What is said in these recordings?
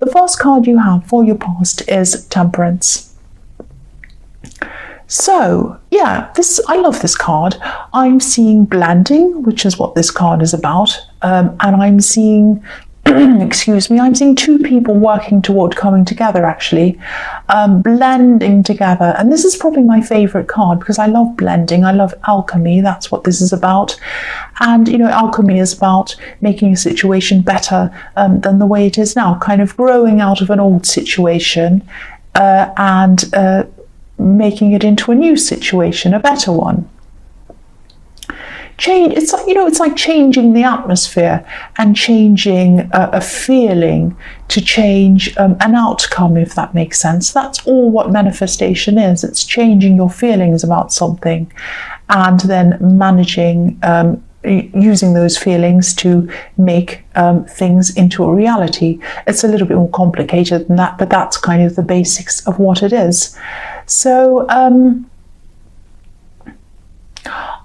the first card you have for your past is Temperance. So, yeah, I love this card. I'm seeing blending, which is what this card is about. And I'm seeing, excuse me, I'm seeing two people working toward coming together, actually, blending together. And this is probably my favorite card because I love blending. I love alchemy. That's what this is about. And, alchemy is about making a situation better than the way it is now, kind of growing out of an old situation and making it into a new situation, a better one. It's like changing the atmosphere and changing a feeling to change an outcome, if that makes sense. That's all what manifestation is. It's changing your feelings about something and then managing using those feelings to make things into a reality. It's a little bit more complicated than that, but that's kind of the basics of what it is. So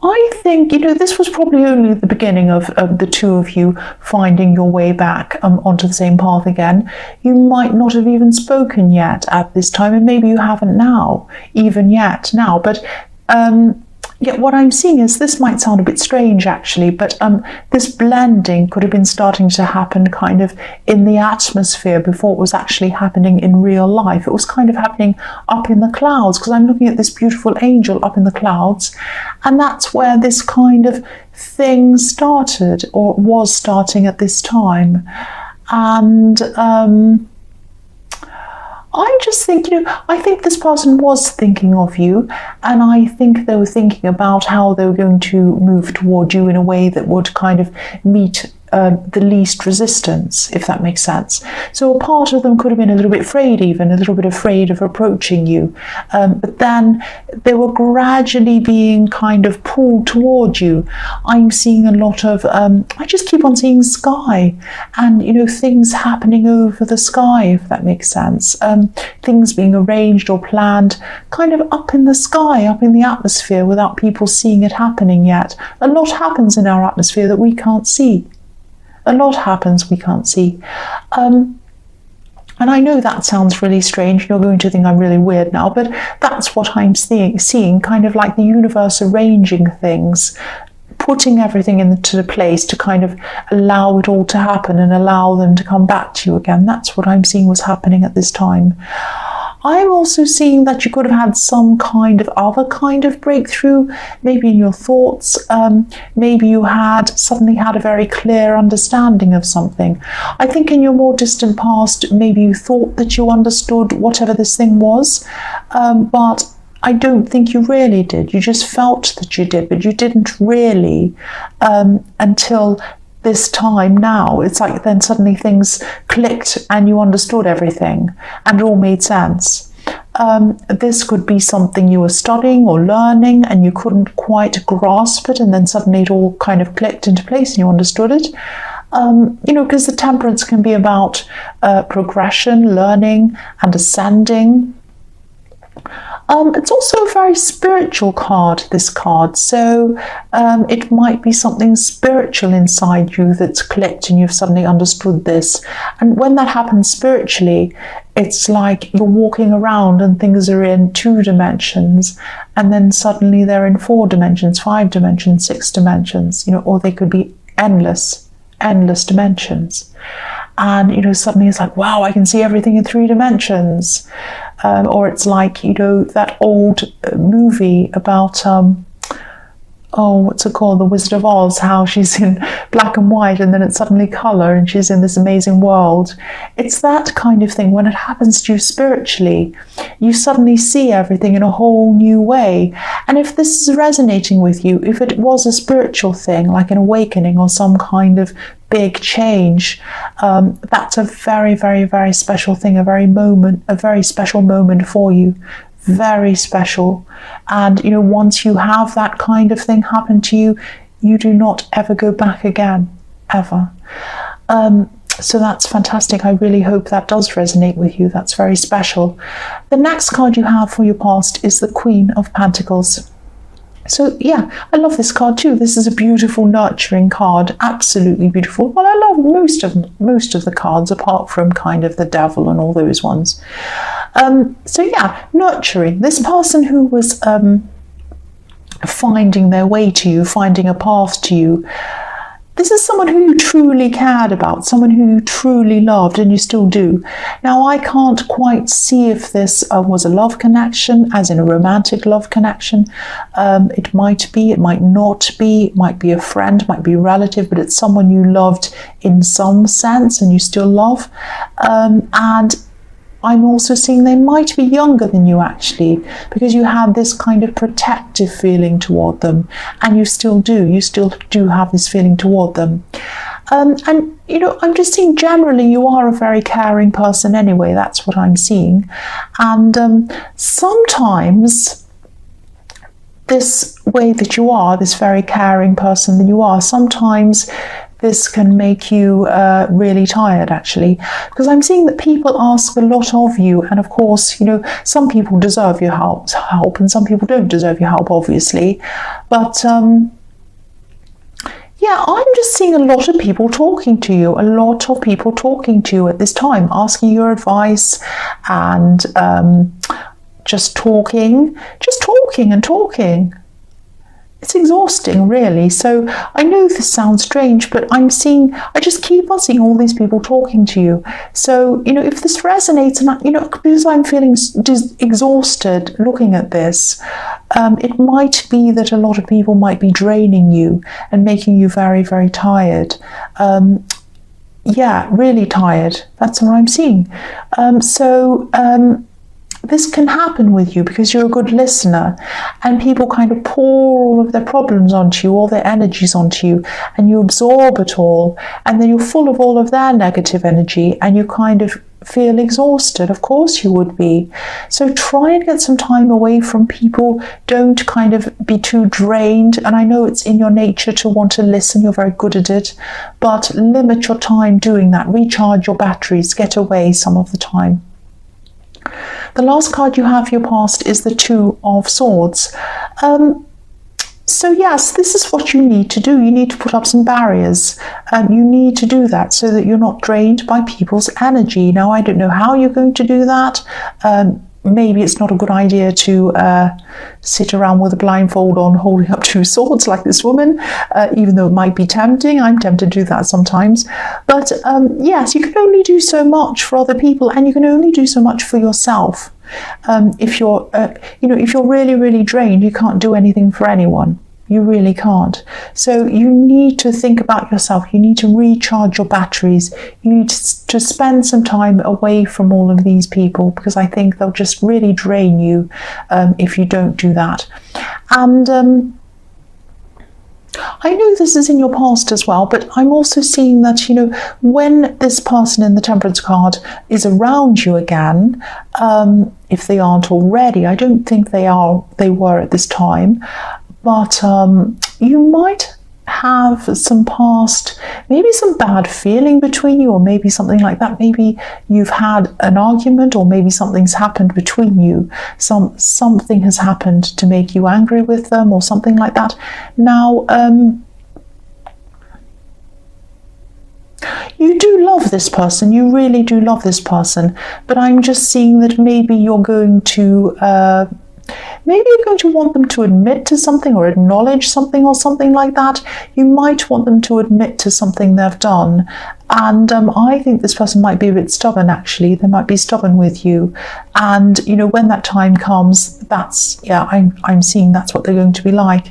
I think, this was probably only the beginning of the two of you finding your way back onto the same path again. You might not have even spoken yet at this time, and maybe you haven't now, but yeah, what I'm seeing is, this might sound a bit strange actually, but this blending could have been starting to happen kind of in the atmosphere before it was actually happening in real life. It was kind of happening up in the clouds, because I'm looking at this beautiful angel up in the clouds, and that's where this kind of thing started, or was starting at this time. And I just think, I think this person was thinking of you, and I think they were thinking about how they were going to move toward you in a way that would kind of meet the least resistance, if that makes sense. So a part of them could have been a little bit afraid of approaching you, but then they were gradually being kind of pulled toward you. I'm seeing a lot of, I just keep on seeing sky, and things happening over the sky, if that makes sense. Things being arranged or planned kind of up in the sky, up in the atmosphere, without people seeing it happening yet. A lot happens in our atmosphere that we can't see. A lot happens we can't see. And I know that sounds really strange. You're going to think I'm really weird now, but that's what I'm seeing, kind of like the universe arranging things, putting everything into the place to kind of allow it all to happen and allow them to come back to you again. That's what I'm seeing was happening at this time. I'm also seeing that you could have had some kind of other kind of breakthrough, maybe in your thoughts. Maybe you suddenly had a very clear understanding of something. I think in your more distant past, maybe you thought that you understood whatever this thing was, but I don't think you really did. You just felt that you did, but you didn't really until this time now. It's like then suddenly things clicked and you understood everything and it all made sense. This could be something you were studying or learning and you couldn't quite grasp it, and then suddenly it all kind of clicked into place and you understood it. Because the Temperance can be about progression, learning and ascending. It's also a very spiritual card, this card. So it might be something spiritual inside you that's clicked and you've suddenly understood this. And when that happens spiritually, it's like you're walking around and things are in 2 dimensions, and then suddenly they're in 4 dimensions, 5 dimensions, 6 dimensions, or they could be endless dimensions. And, suddenly it's like, wow, I can see everything in 3 dimensions. Or it's like, that old movie about, what's it called? The Wizard of Oz, how she's in black and white and then it's suddenly color and she's in this amazing world. It's that kind of thing. When it happens to you spiritually, you suddenly see everything in a whole new way. And if this is resonating with you, if it was a spiritual thing, like an awakening or some kind of big change, that's a very, very, very special thing, a very special moment for you. Very special. And once you have that kind of thing happen to you, you do not ever go back again, ever. So that's fantastic. I really hope that does resonate with you. That's very special. The next card you have for your past is the Queen of Pentacles. So yeah, I love this card too. This is a beautiful, nurturing card. Absolutely beautiful. Well, I love most of the cards, apart from kind of the devil and all those ones. So yeah, nurturing. This person who was finding their way to you, finding a path to you. This is someone who you truly cared about, someone who you truly loved, and you still do. Now, I can't quite see if this was a love connection, as in a romantic love connection. It might be, it might not be, it might be a friend, might be a relative, but it's someone you loved in some sense and you still love. And I'm also seeing they might be younger than you, actually, because you had this kind of protective feeling toward them, and you still do have this feeling toward them. And you know, I'm just seeing generally you are a very caring person anyway. That's what I'm seeing. And sometimes this way that you are, this very caring person that you are, sometimes this can make you really tired, actually, because I'm seeing that people ask a lot of you, and of course, you know, some people deserve your help and some people don't deserve your help, obviously, but yeah, I'm just seeing a lot of people talking to you, at this time, asking your advice, and just talking and talking. It's exhausting, really. So I know this sounds strange, but I just keep on seeing all these people talking to you. So, you know, if this resonates, and, you know, because I'm feeling exhausted looking at this, it might be that a lot of people might be draining you and making you very, very tired. Yeah, really tired. That's what I'm seeing. This can happen with you because you're a good listener, and people kind of pour all of their problems onto you, all their energies onto you, and you absorb it all, and then you're full of all of their negative energy, and you kind of feel exhausted. Of course you would be. So try and get some time away from people. Don't kind of be too drained, and I know it's in your nature to want to listen, you're very good at it, but limit your time doing that. Recharge your batteries, get away some of the time. The last card you have for your past is the Two of Swords. So yes, this is what you need to do. You need to put up some barriers. You need to do that so that you're not drained by people's energy. Now, I don't know how you're going to do that. Maybe it's not a good idea to sit around with a blindfold on holding up two swords like this woman, even though it might be tempting. I'm tempted to do that sometimes. But yes, you can only do so much for other people, and you can only do so much for yourself. If you're really, really drained, you can't do anything for anyone. You really can't. So you need to think about yourself. You need to recharge your batteries. You need to spend some time away from all of these people, because I think they'll just really drain you if you don't do that. And I know this is in your past as well, but I'm also seeing that, you know, when this person in the Temperance card is around you again, if they aren't already, I don't think they were at this time, but you might have some past, maybe some bad feeling between you, or maybe something like that. Maybe you've had an argument, or maybe something's happened between you. Something has happened to make you angry with them, or something like that. Now, you do love this person, you really do love this person, but I'm just seeing that maybe you're going to want them to admit to something, or acknowledge something, or something like that. You might want them to admit to something they've done. And I think this person might be a bit stubborn, actually. They might be stubborn with you. And, you know, when that time comes, I'm seeing that's what they're going to be like.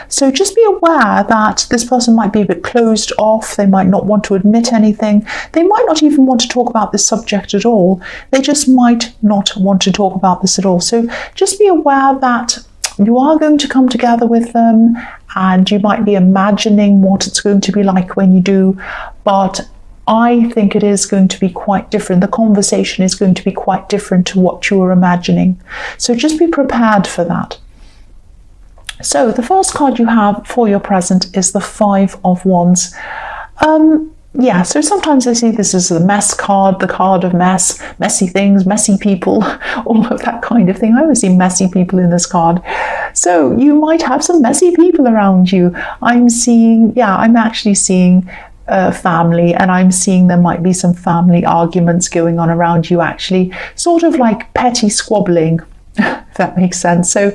So just be aware that this person might be a bit closed off. They might not want to admit anything. They might not even want to talk about this subject at all. They just might not want to talk about this at all. So just be aware that you are going to come together with them, and you might be imagining what it's going to be like when you do, but I think it is going to be quite different. The conversation is going to be quite different to what you were imagining. So just be prepared for that. So the first card you have for your present is the Five of Wands. Yeah, so sometimes I see this as the mess card, the card of mess, messy things, messy people, all of that kind of thing. I always see messy people in this card. So you might have some messy people around you. I'm actually seeing family, and I'm seeing there might be some family arguments going on around you, actually, sort of like petty squabbling, if that makes sense. So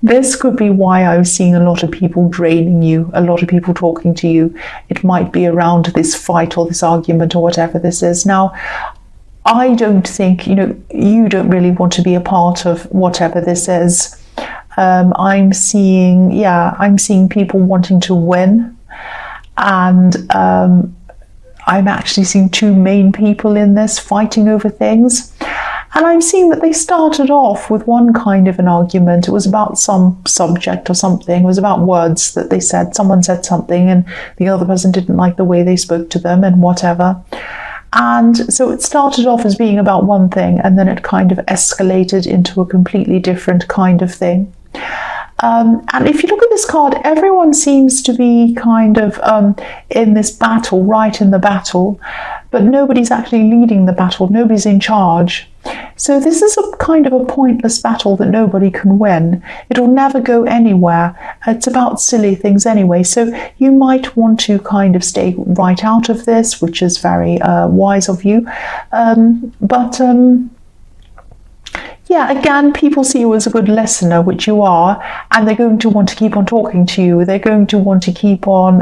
this could be why I was seeing a lot of people draining you, a lot of people talking to you. It might be around this fight or this argument or whatever this is. Now, I don't think, you don't really want to be a part of whatever this is. I'm seeing people wanting to win. And I'm actually seeing two main people in this fighting over things. And I'm seeing that they started off with one kind of an argument. It was about some subject or something. It was about words that they said. Someone said something and the other person didn't like the way they spoke to them and whatever. And so it started off as being about one thing, and then it kind of escalated into a completely different kind of thing. And if you look at this card, everyone seems to be kind of in this battle, right in the battle, but nobody's actually leading the battle, nobody's in charge. So this is a kind of a pointless battle that nobody can win. It'll never go anywhere. It's about silly things anyway. So you might want to kind of stay right out of this, which is very wise of you. Yeah, again, people see you as a good listener, which you are, and they're going to want to keep on talking to you. They're going to want to keep on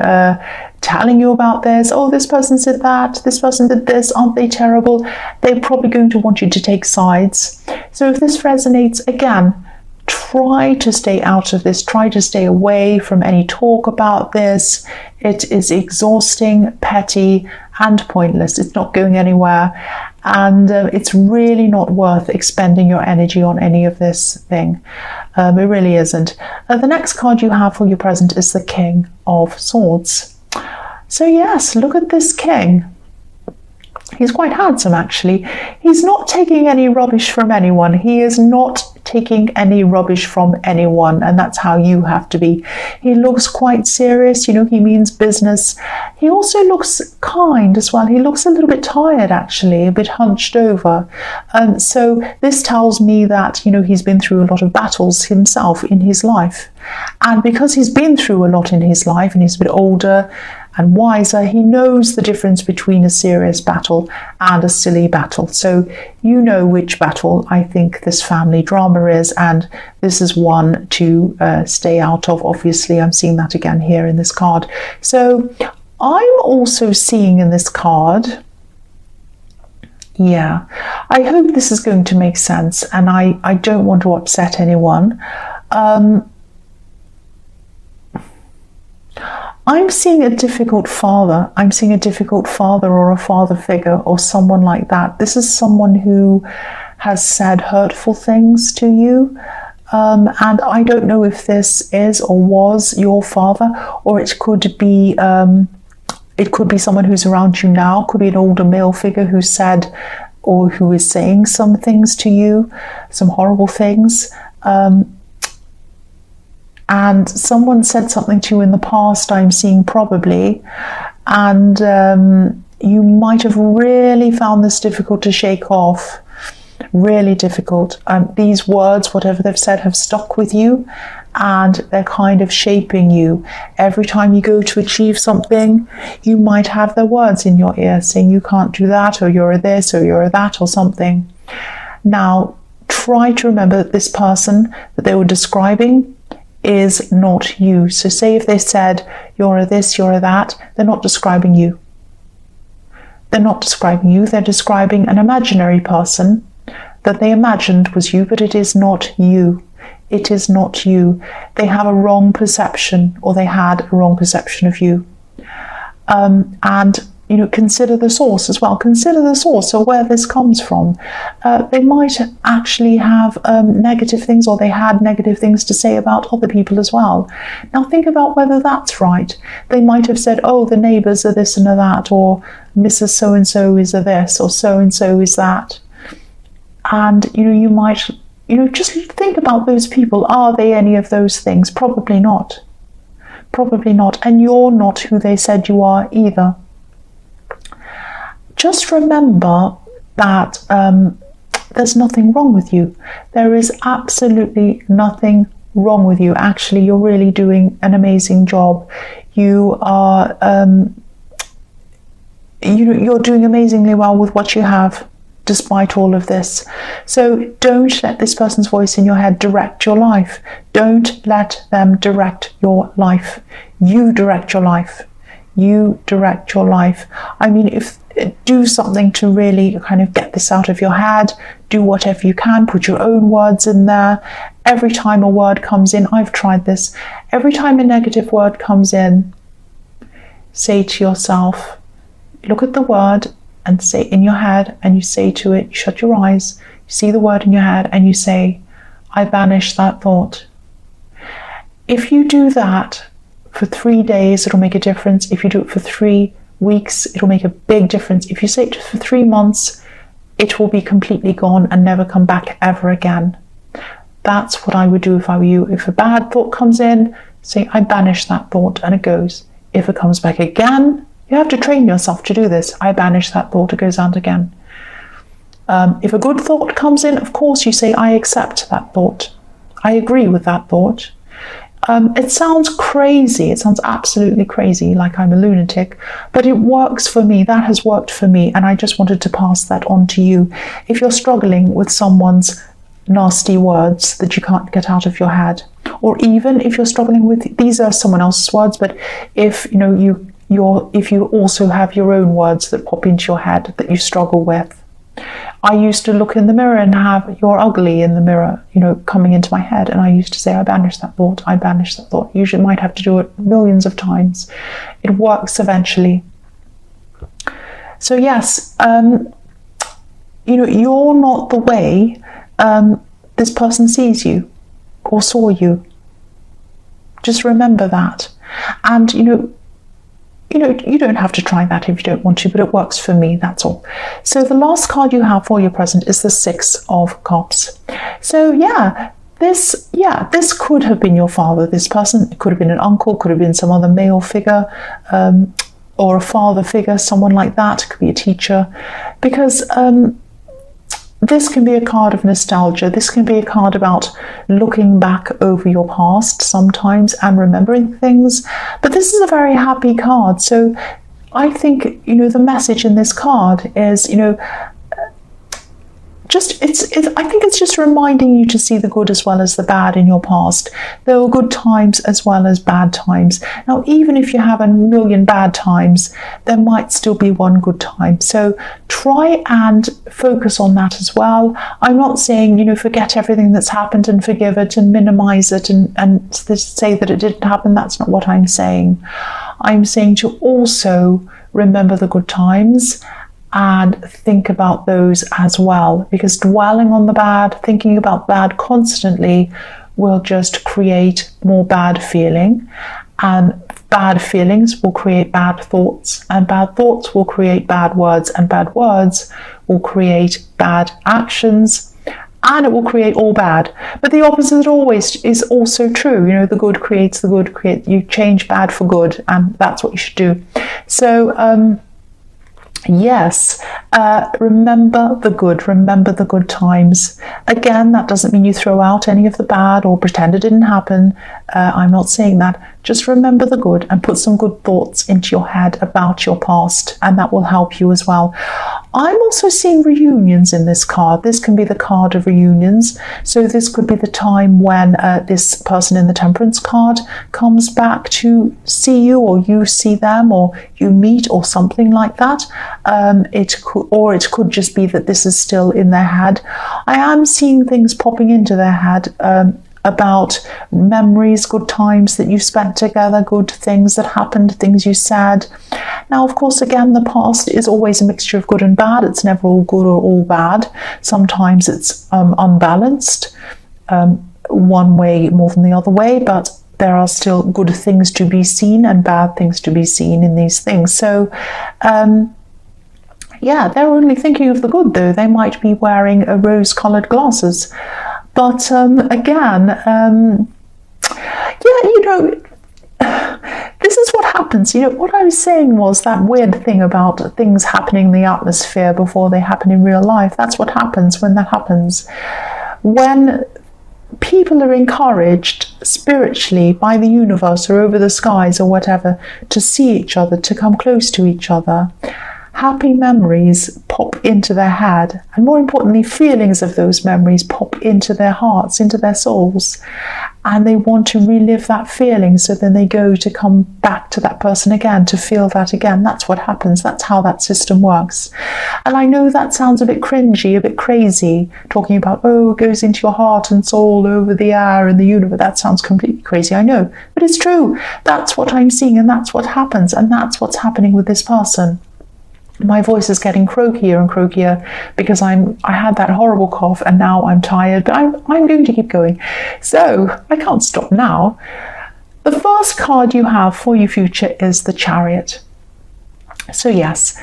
telling you about this. Oh, this person said that, this person did this, aren't they terrible? They're probably going to want you to take sides. So if this resonates, again, try to stay out of this. Try to stay away from any talk about this. It is exhausting, petty, and pointless. It's not going anywhere. And it's really not worth expending your energy on any of this thing. It really isn't. The next card you have for your present is the King of Swords. So yes, look at this king. He's quite handsome, actually. He's not taking any rubbish from anyone. He is not taking any rubbish from anyone, and that's how you have to be. He looks quite serious, he means business. He also looks kind as well. He looks a little bit tired, actually, a bit hunched over. So this tells me that, he's been through a lot of battles himself in his life. And because he's been through a lot in his life and he's a bit older and wiser, he knows the difference between a serious battle and a silly battle. So you know which battle I think this family drama is, and this is one to stay out of. Obviously, I'm seeing that again here in this card. So I'm also seeing in this card, yeah, I hope this is going to make sense, and I don't want to upset anyone. I'm seeing a difficult father. I'm seeing a difficult father or a father figure or someone like that. This is someone who has said hurtful things to you. And I don't know if this is or was your father, or it could be someone who's around you now. It could be an older male figure who said or who is saying some things to you, some horrible things. And someone said something to you in the past, I'm seeing probably, and you might have really found this difficult to shake off, really difficult. These words, whatever they've said, have stuck with you, and they're kind of shaping you. Every time you go to achieve something, you might have their words in your ear saying you can't do that, or you're this, or you're that, or something. Now, try to remember that this person that they were describing is not you. So say if they said you're a this, you're a that, they're not describing you. They're not describing you. They're describing an imaginary person that they imagined was you, but it is not you. It is not you. They have a wrong perception, or they had a wrong perception of you. And consider the source as well. Consider the source of where this comes from. They might actually have negative things, or they had negative things to say about other people as well. Now think about whether that's right. They might have said, oh, the neighbours are this and a that, or Mrs. So-and-so is a this, or so-and-so is that. And, you might, just think about those people. Are they any of those things? Probably not. Probably not. And you're not who they said you are either. Just remember that there's nothing wrong with you. There is absolutely nothing wrong with you. Actually, you're really doing an amazing job. You are, you're doing amazingly well with what you have, despite all of this. So don't let this person's voice in your head direct your life. Don't let them direct your life. You direct your life. You direct your life. I mean, do something to really kind of get this out of your head. Do whatever you can. Put your own words in there. Every time a word comes in, I've tried this. Every time a negative word comes in, say to yourself, look at the word and say in your head, and you say to it, you shut your eyes, you see the word in your head, and you say, I banish that thought. If you do that for 3 days, it'll make a difference. If you do it for 3 weeks, it'll make a big difference. If you say it for 3 months, it will be completely gone and never come back ever again. That's what I would do if I were you. If a bad thought comes in, say, I banish that thought, and it goes. If it comes back again, you have to train yourself to do this. I banish that thought, it goes out again. If a good thought comes in, of course you say, I accept that thought. I agree with that thought. It sounds crazy. It sounds absolutely crazy, like I'm a lunatic, but it works for me. That has worked for me, and I just wanted to pass that on to you. If you're struggling with someone's nasty words that you can't get out of your head, or even if you're struggling with, these are someone else's words, but if if you also have your own words that pop into your head that you struggle with. I used to look in the mirror and have "you're ugly" in the mirror, coming into my head, and I used to say, I banish that thought, I banish that thought. You might have to do it millions of times. It works eventually. So yes, you're not the way this person sees you or saw you. Just remember that. And you don't have to try that if you don't want to, but it works for me, that's all. So the last card you have for your present is the Six of Cups. So this could have been your father, this person. It could have been an uncle, could have been some other male figure, or a father figure, someone like that. It could be a teacher, because this can be a card of nostalgia. This can be a card about looking back over your past sometimes and remembering things. But this is a very happy card. So I think, the message in this card is, I think it's just reminding you to see the good as well as the bad in your past. There were good times as well as bad times. Now, even if you have a million bad times, there might still be one good time. So try and focus on that as well. I'm not saying, forget everything that's happened and forgive it and minimize it and say that it didn't happen. That's not what I'm saying. I'm saying to also remember the good times and think about those as well, because dwelling on the bad, thinking about bad constantly will just create more bad feeling, and bad feelings will create bad thoughts, and bad thoughts will create bad words, and bad words will create bad actions, and it will create all bad. But the opposite always is also true. The good creates the good. You change bad for good, and that's what you should do. So yes, remember the good times. Again, that doesn't mean you throw out any of the bad or pretend it didn't happen. I'm not saying that. Just remember the good and put some good thoughts into your head about your past, and that will help you as well. I'm also seeing reunions in this card. This can be the card of reunions. So this could be the time when this person in the Temperance card comes back to see you, or you see them, or you meet, or something like that. It could just be that this is still in their head. I am seeing things popping into their head about memories, good times that you spent together, good things that happened, things you said. Now, of course, again, the past is always a mixture of good and bad. It's never all good or all bad. Sometimes it's unbalanced, one way more than the other way, but there are still good things to be seen and bad things to be seen in these things. So they're only thinking of the good, though. They might be wearing rose-coloured glasses. But again, this is what happens. What I was saying was that weird thing about things happening in the atmosphere before they happen in real life. That's what happens when that happens. When people are encouraged spiritually by the universe or over the skies or whatever to see each other, to come close to each other. Happy memories pop into their head, and more importantly, feelings of those memories pop into their hearts, into their souls, and they want to relive that feeling, so then they go to come back to that person again, to feel that again. That's what happens. That's how that system works. And I know that sounds a bit cringy, a bit crazy, talking about, oh, it goes into your heart and soul over the air and the universe. That sounds completely crazy, I know, but it's true. That's what I'm seeing, and that's what happens, and that's what's happening with this person. My voice is getting croakier and croakier because I had that horrible cough and now I'm tired, but I'm going to keep going. So I can't stop now. The first card you have for your future is the Chariot. So yes,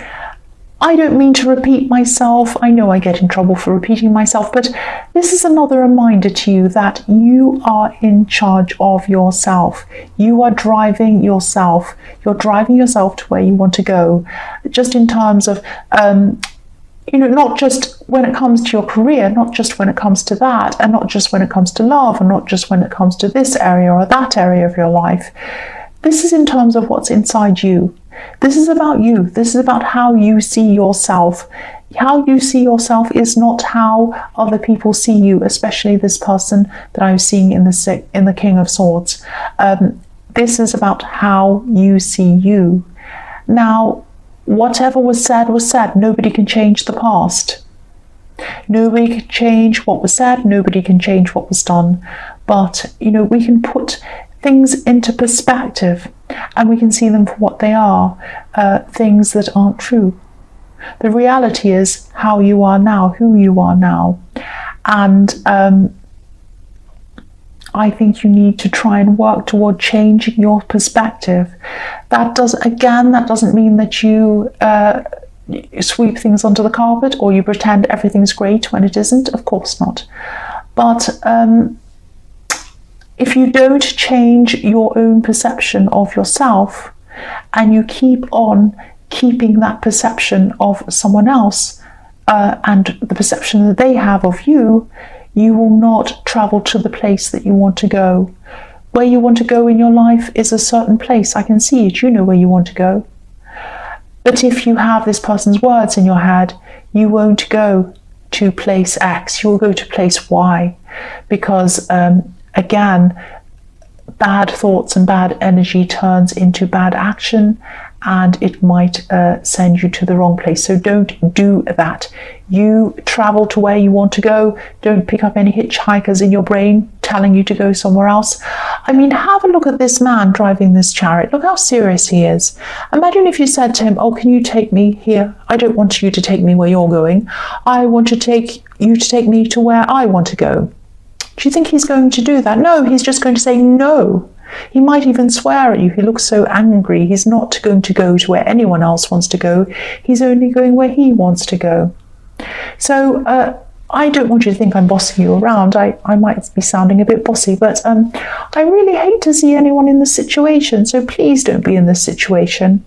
I don't mean to repeat myself. I know I get in trouble for repeating myself, but this is another reminder to you that you are in charge of yourself. You are driving yourself. You're driving yourself to where you want to go. Just in terms of, not just when it comes to your career, not just when it comes to that, and not just when it comes to love, and not just when it comes to this area or that area of your life. This is in terms of what's inside you. This is about you. This is about how you see yourself. How you see yourself is not how other people see you, especially this person that I was seeing in the King of Swords. This is about how you see you. Now, whatever was said was said. Nobody can change the past. Nobody can change what was said. Nobody can change what was done. But, we can put things into perspective and we can see them for what they are, things that aren't true. The reality is how you are now, who you are now. And I think you need to try and work toward changing your perspective. That doesn't mean that you sweep things under the carpet or you pretend everything's great when it isn't. Of course not. But if you don't change your own perception of yourself and you keep on keeping that perception of someone else and the perception that they have of you, you will not travel to the place that you want to go. Where you want to go in your life is a certain place. I can see it. You know where you want to go. But if you have this person's words in your head, you won't go to place X. You will go to place Y because again, bad thoughts and bad energy turns into bad action, and it might send you to the wrong place. So don't do that. You travel to where you want to go. Don't pick up any hitchhikers in your brain telling you to go somewhere else. I mean, have a look at this man driving this chariot. Look how serious he is. Imagine if you said to him, oh, can you take me here? I don't want you to take me where you're going. I want to take you to take me to where I want to go. Do you think he's going to do that? No, he's just going to say no. He might even swear at you. He looks so angry. He's not going to go to where anyone else wants to go. He's only going where he wants to go. So I don't want you to think I'm bossing you around. I might be sounding a bit bossy, but I really hate to see anyone in this situation. So please don't be in this situation.